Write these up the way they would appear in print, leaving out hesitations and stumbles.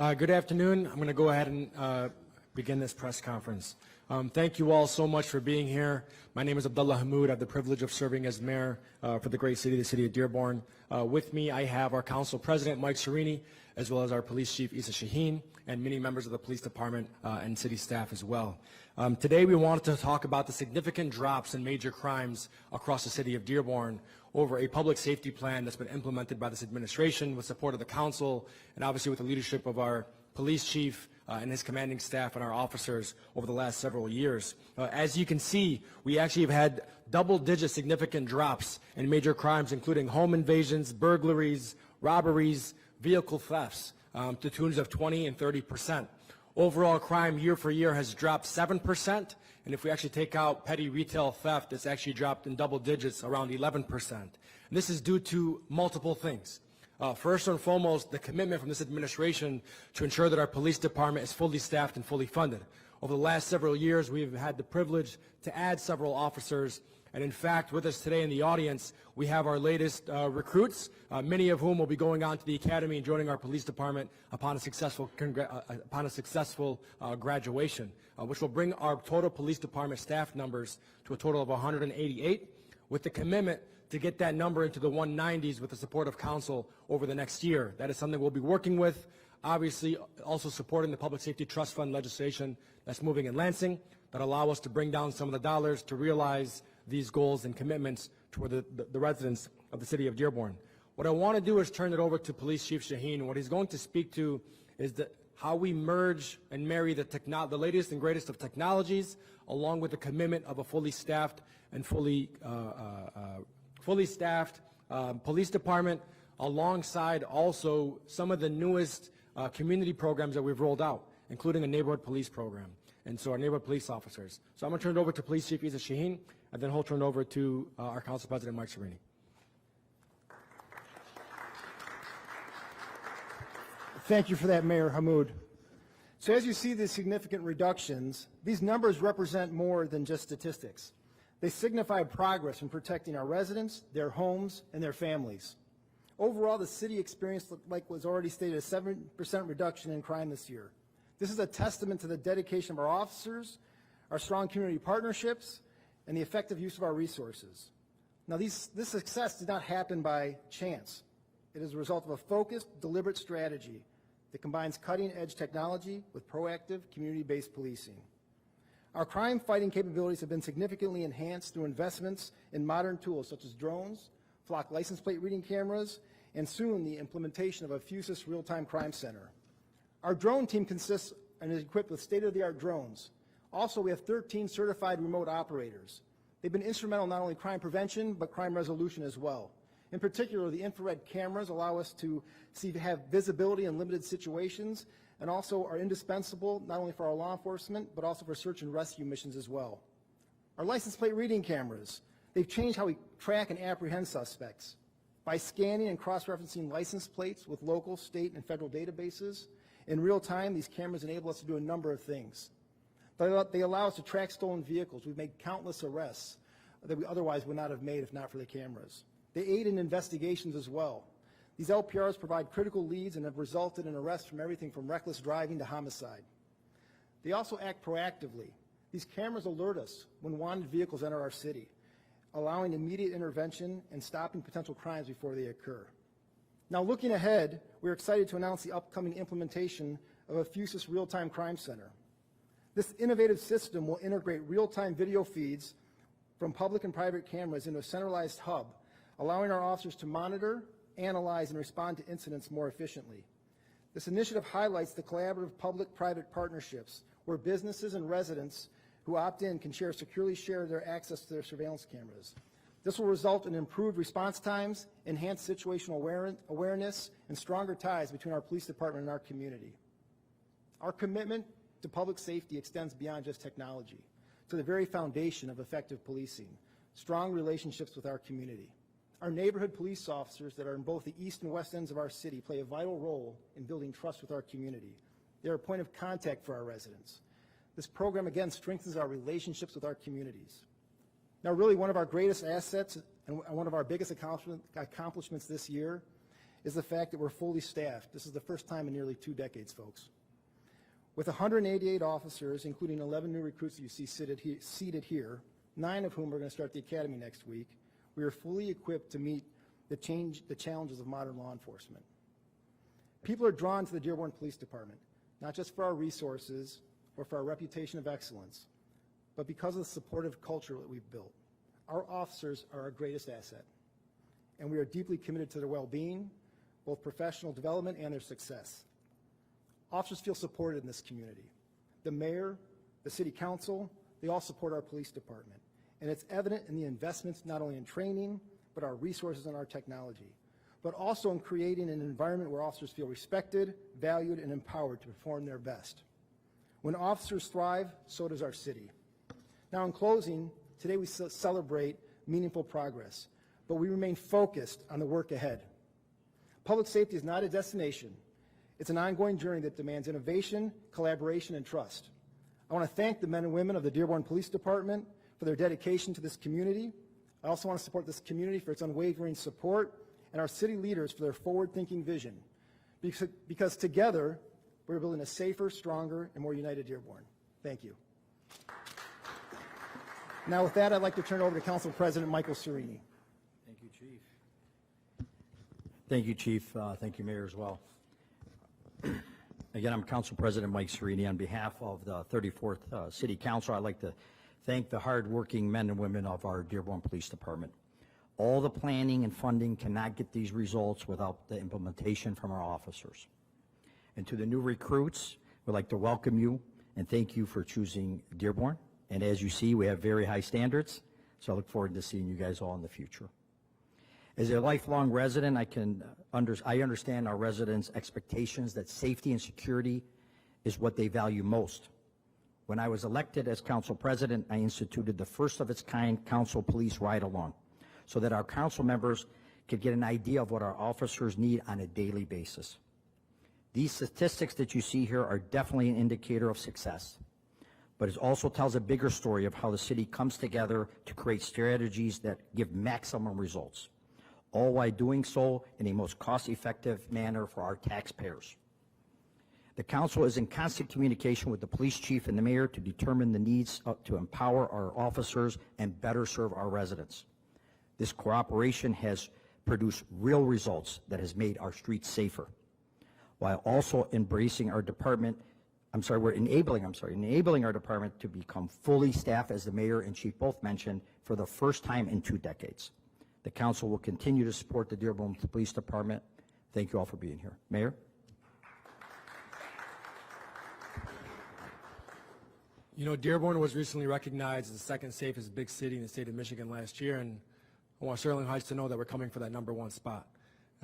Good afternoon. I'm going to go ahead and begin this press conference. Thank you all so much for being here. My name is Abdullah Hamoud. I have the privilege of serving as mayor for the great city, the city of Dearborn. With me, I have our council president, Mike Serini, as well as our police chief, Issa Shaheen, and many members of the police department and city staff as well. Today, we wanted to talk about the significant drops in major crimes across the city of Dearborn over a public safety plan that's been implemented by this administration with support of the council and obviously with the leadership of our police chief and his commanding staff and our officers over the last several years. As you can see, we actually have had double-digit significant drops in major crimes, including home invasions, burglaries, robberies, vehicle thefts, to tunes of 20 and 30%. Overall crime year for year has dropped 7%, and if we actually take out petty retail theft, it's actually dropped in double digits, around 11%. And this is due to multiple things. First and foremost, the commitment from this administration to ensure that our police department is fully staffed and fully funded. Over the last several years, we've had the privilege to add several officers, and in fact, with us today in the audience, we have our latest recruits, many of whom will be going on to the academy and joining our police department upon a successful graduation, which will bring our total police department staff numbers to a total of 188, with the commitment to get that number into the 190s with the support of council over the next year. That is something we'll be working with, obviously also supporting the Public Safety Trust Fund legislation that's moving in Lansing that allow us to bring down some of the dollars to realize these goals and commitments toward the residents of the city of Dearborn. What I want to do is turn it over to Police Chief Shaheen. What he's going to speak to is how we merge and marry the latest and greatest of technologies along with the commitment of a fully staffed and fully staffed police department, alongside also some of the newest community programs that we've rolled out, including a neighborhood police program, and so our neighborhood police officers. So I'm going to turn it over to Police Chief Issa Shaheen, and then he'll turn it over to our Council President, Mike Serini. Thank you for that, Mayor Hamoud. So as you see the significant reductions, these numbers represent more than just statistics. They signify progress in protecting our residents, their homes, and their families. Overall, the city experienced, like was already stated, a 7% reduction in crime this year. This is a testament to the dedication of our officers, our strong community partnerships, and the effective use of our resources. Now, this success did not happen by chance. It is a result of a focused, deliberate strategy that combines cutting-edge technology with proactive, community-based policing. Our crime-fighting capabilities have been significantly enhanced through investments in modern tools such as drones, flock license plate reading cameras, and soon the implementation of a Fusus real-time crime center. Our drone team consists and is equipped with state-of-the-art drones. Also, we have 13 certified remote operators. They've been instrumental in not only crime prevention, but crime resolution as well. In particular, the infrared cameras allow us to have visibility in limited situations, and also are indispensable not only for our law enforcement, but also for search and rescue missions as well. Our license plate reading cameras, they've changed how we track and apprehend suspects. By scanning and cross-referencing license plates with local, state, and federal databases, in real time, these cameras enable us to do a number of things. They allow us to track stolen vehicles. We've made countless arrests that we otherwise would not have made if not for the cameras. They aid in investigations as well. These LPRs provide critical leads and have resulted in arrests from everything from reckless driving to homicide. They also act proactively. These cameras alert us when wanted vehicles enter our city, allowing immediate intervention and stopping potential crimes before they occur. Now, looking ahead, we're excited to announce the upcoming implementation of a Fusus real-time crime center. This innovative system will integrate real-time video feeds from public and private cameras into a centralized hub, allowing our officers to monitor, analyze, and respond to incidents more efficiently. This initiative highlights the collaborative public-private partnerships where businesses and residents who opt in can securely share their access to their surveillance cameras. This will result in improved response times, enhanced situational awareness, and stronger ties between our police department and our community. Our commitment to public safety extends beyond just technology, to the very foundation of effective policing, strong relationships with our community. Our neighborhood police officers that are in both the east and west ends of our city play a vital role in building trust with our community. They're a point of contact for our residents. This program, again, strengthens our relationships with our communities. Now, really, one of our greatest assets and one of our biggest accomplishments this year is the fact that we're fully staffed. This is the first time in nearly 2 decades, folks. With 188 officers, including 11 new recruits that you see seated here, 9 of whom are going to start the academy next week, we are fully equipped to meet the challenges of modern law enforcement. People are drawn to the Dearborn Police Department, not just for our resources or for our reputation of excellence, but because of the supportive culture that we've built. Our officers are our greatest asset, and we are deeply committed to their well-being, both professional development and their success. Officers feel supported in this community. The mayor, the city council, they all support our police department, and it's evident in the investments not only in training, but our resources and our technology, but also in creating an environment where officers feel respected, valued, and empowered to perform their best. When officers thrive, so does our city. Now, in closing, today we celebrate meaningful progress, but we remain focused on the work ahead. Public safety is not a destination. It's an ongoing journey that demands innovation, collaboration, and trust. I want to thank the men and women of the Dearborn Police Department for their dedication to this community. I also want to support this community for its unwavering support, and our city leaders for their forward-thinking vision. Because together, we're building a safer, stronger, and more united Dearborn. Thank you. Now with that, I'd like to turn it over to Council President Michael Serini. Thank you, Chief. Thank you, Chief. Thank you, Mayor, as well. Again, I'm Council President Mike Serini. On behalf of the 34th City Council, I'd like to thank the hardworking men and women of our Dearborn Police Department. All the planning and funding cannot get these results without the implementation from our officers. And to the new recruits, we'd like to welcome you and thank you for choosing Dearborn. And as you see, we have very high standards, so I look forward to seeing you guys all in the future. As a lifelong resident, I understand our residents' expectations that safety and security is what they value most. When I was elected as council president, I instituted the first of its kind council police ride-along, so that our council members could get an idea of what our officers need on a daily basis. These statistics that you see here are definitely an indicator of success, but it also tells a bigger story of how the city comes together to create strategies that give maximum results, all while doing so in a most cost-effective manner for our taxpayers. The council is in constant communication with the police chief and the mayor to determine the needs to empower our officers and better serve our residents. This cooperation has produced real results that has made our streets safer, while also enabling our department to become fully staffed, as the mayor and chief both mentioned, for the first time in 2 decades. The council will continue to support the Dearborn Police Department. Thank you all for being here. Mayor? You know, Dearborn was recently recognized as the 2nd safest big city in the state of Michigan last year, and I want Sterling Heights to know that we're coming for that #1 spot.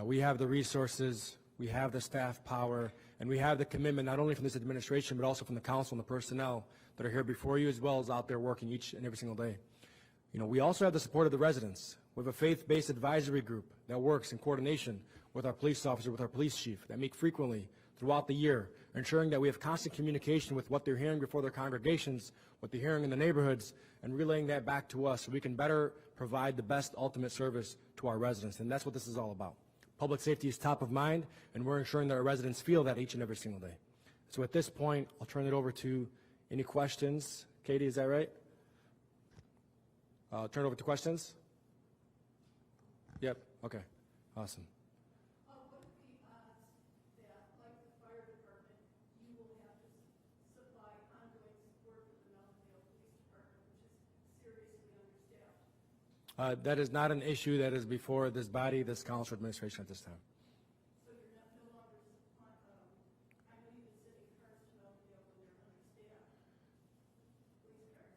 We have the resources, we have the staff power, and we have the commitment not only from this administration, but also from the council and the personnel that are here before you, as well as out there working each and every single day. You know, we also have the support of the residents. We have a faith-based advisory group that works in coordination with our police officer, with our police chief, that meet frequently throughout the year, ensuring that we have constant communication with what they're hearing before their congregations, what they're hearing in the neighborhoods, and relaying that back to us so we can better provide the best ultimate service to our residents. And that's what this is all about. Public safety is top of mind, and we're ensuring that our residents feel that each and every single day. So at this point, I'll turn it over to any questions. Katie, is that right? I'll turn it over to questions. Yep, okay, awesome. What are the odds that, like the fire department, you will have to supply ongoing support for the Mountaindale Police Department, which is seriously understaffed? That is not an issue that is before this body, this council administration at this time. So you're not no longer supplying, I know you've been sending cars to Mountaindale when they're understaffed, police cars.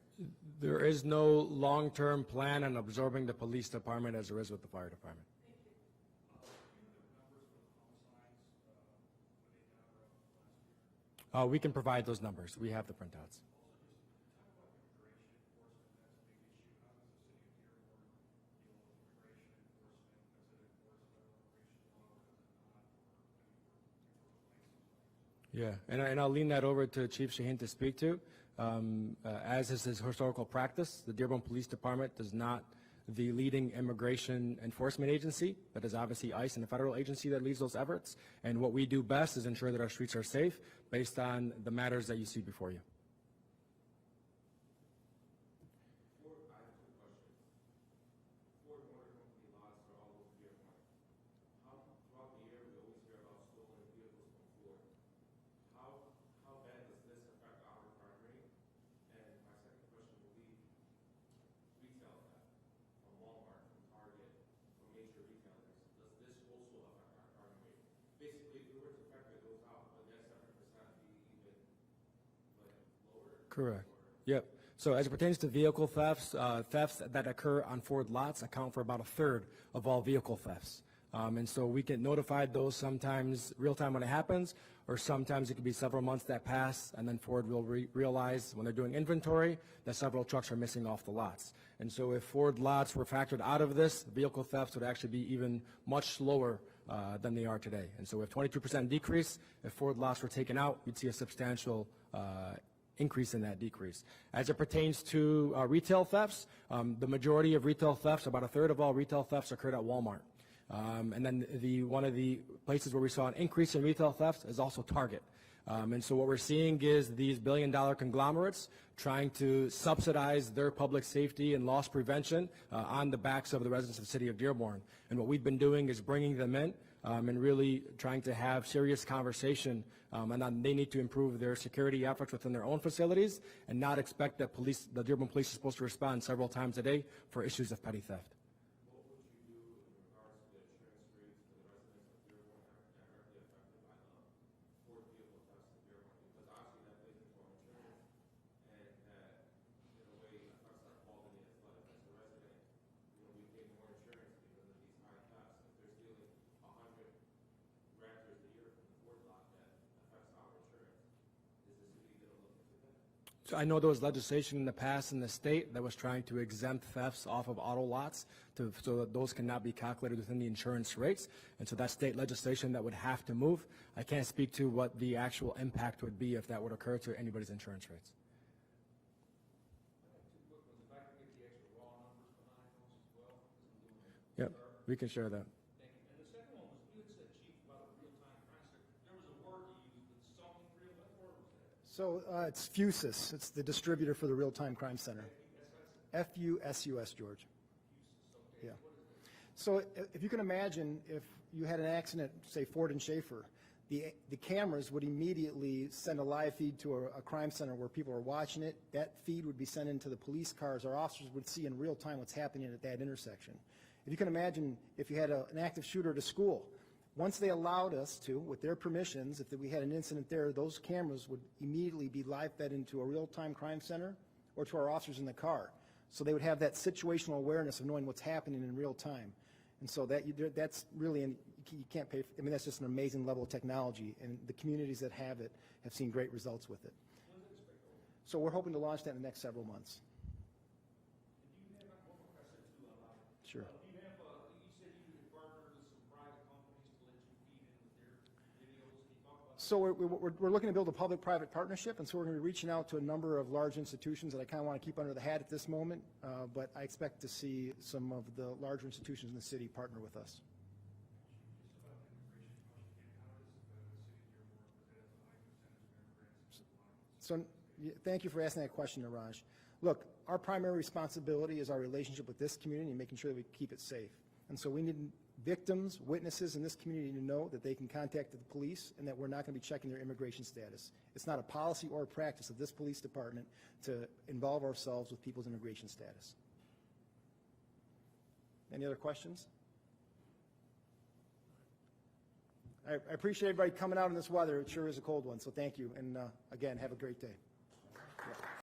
There is no long-term plan on absorbing the police department as there is with the fire department. We can provide those numbers. We have the printouts. Yeah, and I'll lean that over to Chief Shaheen to speak to. As is his historical practice, the Dearborn Police Department does not the leading immigration enforcement agency, that is obviously ICE and the federal agency that leads those efforts. And what we do best is ensure that our streets are safe based on the matters that you see before you. Correct. Yep. So as it pertains to vehicle thefts, thefts that occur on Ford lots account for about a third of all vehicle thefts. And so we get notified those sometimes real time when it happens, or sometimes it could be several months that pass, and then Ford will realize when they're doing inventory that several trucks are missing off the lots. And so if Ford lots were factored out of this, vehicle thefts would actually be even much slower than they are today. And so with 22% decrease, if Ford lots were taken out, you'd see a substantial increase in that decrease. As it pertains to retail thefts, the majority of retail thefts, about a third of all retail thefts occurred at Walmart. And then one of the places where we saw an increase in retail thefts is also Target. And so what we're seeing is these billion-dollar conglomerates trying to subsidize their public safety and loss prevention on the backs of the residents of the city of Dearborn. And what we've been doing is bringing them in and really trying to have serious conversation, and then they need to improve their security efforts within their own facilities and not expect that the Dearborn police is supposed to respond several times a day for issues of petty theft. So I know there was legislation in the past in the state that was trying to exempt thefts off of auto lots so that those cannot be calculated within the insurance rates. And so that's state legislation that would have to move. I can't speak to what the actual impact would be if that would occur to anybody's insurance rates. Yep, we can share that. So it's FUSIS. It's the distributor for the Real-Time Crime Center. FUSUS, George. Yeah. So if you can imagine, if you had an accident, say Ford and Schaefer, the cameras would immediately send a live feed to a crime center where people are watching it. That feed would be sent into the police cars. Our officers would see in real time what's happening at that intersection. If you can imagine, if you had an active shooter at a school, once they allowed us to, with their permissions, if we had an incident there, those cameras would immediately be live fed into a real-time crime center or to our officers in the car. So they would have that situational awareness of knowing what's happening in real time. And so that's really, you can't pay for, I mean, that's just an amazing level of technology, and the communities that have it have seen great results with it. So we're hoping to launch that in the next several months. Sure. So we're looking to build a public-private partnership, and so we're going to be reaching out to a number of large institutions that I kind of want to keep under the hat at this moment, but I expect to see some of the larger institutions in the city partner with us. So thank you for asking that question, Niraj. Look, our primary responsibility is our relationship with this community and making sure that we keep it safe. And so we need victims, witnesses in this community to know that they can contact the police and that we're not going to be checking their immigration status. It's not a policy or a practice of this police department to involve ourselves with people's immigration status. Any other questions? I appreciate everybody coming out in this weather. It sure is a cold one, so thank you. And again, have a great day.